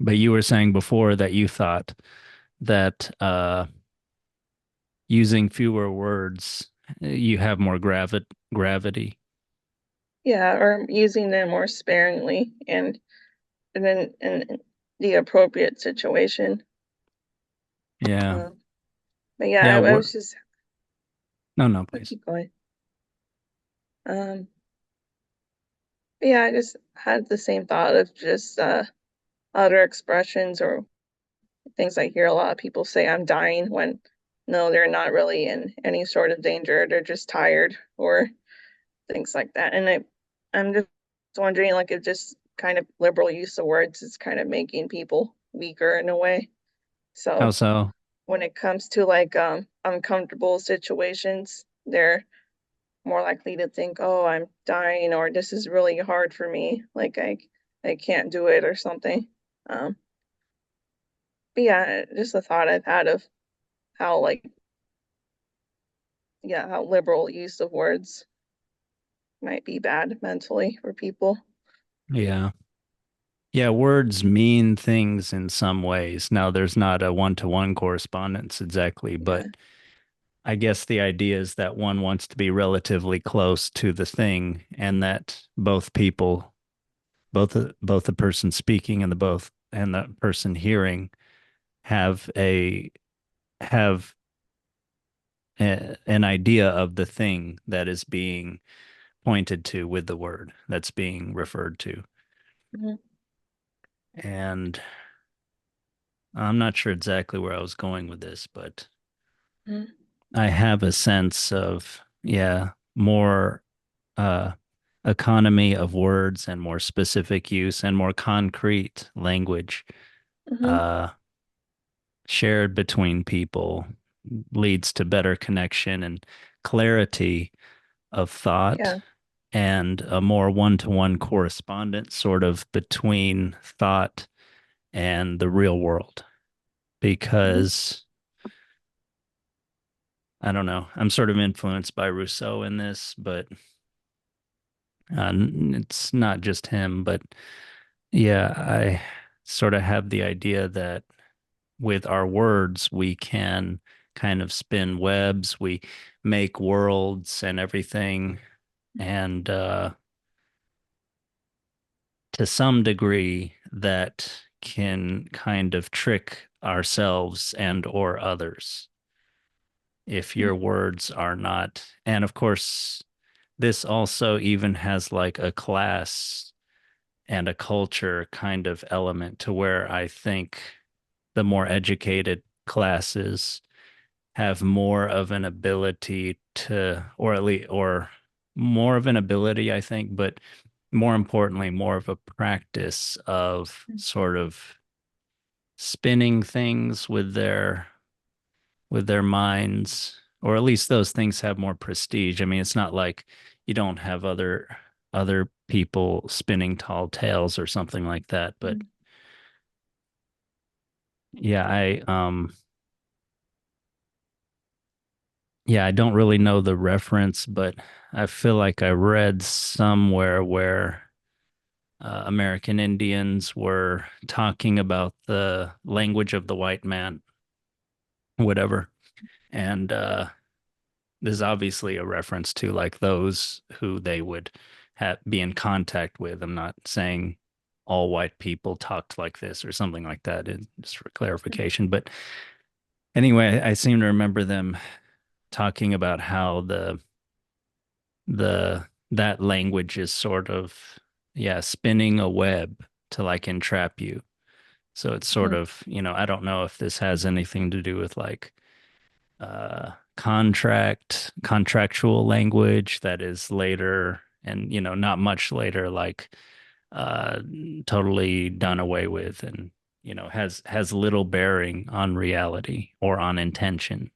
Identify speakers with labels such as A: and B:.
A: But you were saying before that you thought that using fewer words, you have more gravity.
B: Yeah, or using them more sparingly and then in the appropriate situation.
A: Yeah.
B: Uh, but yeah,
A: Yeah,
B: I was just
A: no, no,
B: I'll
A: please.
B: keep going. But yeah, I just had the same thought of just other expressions or things I hear a lot of people say I'm dying when no, they're not really in any sort of danger. They're just tired or things like that. And I'm just wondering, like, if just kind of liberal use of words is kind of making people weaker in a way.
A: How
B: So
A: so?
B: when it comes to like uncomfortable situations, they're more likely to think, "Oh, I'm dying," or "This is really hard for me. Like I can't do it," or something. Um, but yeah, just a thought I've had of how like yeah, how liberal use of words might be bad mentally for people.
A: Yeah. Yeah, words mean things in some ways. Now, there's not a one-to-one correspondence exactly,
B: Yeah.
A: but I guess the idea is that one wants to be relatively close to the thing and that both people, both the person speaking and the person hearing have have an idea of the thing that is being pointed to with the word that's being referred to.
B: Mhm.
A: And I'm not sure exactly where I was going with this, but
B: Mhm.
A: I have a sense of, yeah, more uh, economy of words and more specific use and more concrete language
B: Mhm.
A: uh, shared between people leads to better connection and clarity of thought
B: Yeah.
A: and a more one-to-one correspondence sort of between thought and the real world.
B: Mhm.
A: Because I don't know, I'm sort of influenced by Rousseau in this, but it's not just him. But yeah, I sort of have the idea that with our words, we can kind of spin webs, we make worlds and everything. And to some degree, that can kind of trick ourselves and or others if
B: Mhm.
A: your words are not. And of course, this also even has like a class and a culture kind of element to where I think the more educated classes have more of an ability to, or at least, or more of an ability, I think, but more importantly, more of a practice of sort of spinning things with their minds, or at least those things have more prestige. I mean, it's not like you don't have other people spinning tall tales or something like that, but
B: Mhm.
A: yeah, I don't really know the reference, but I feel like I read somewhere where American Indians were talking about the language of the white man, whatever. And there's obviously a reference to like those who they would be in contact with. I'm not saying all white people talked like this or something like that, just for clarification. But anyway, I seem to remember them talking about how the that language is sort of, yeah, spinning a web to like entrap you. So it's sort
B: Mhm.
A: of, I don't know if this has anything to do with like contractual language that is later and not much later, like uh totally done away with and has little bearing on reality or on intention.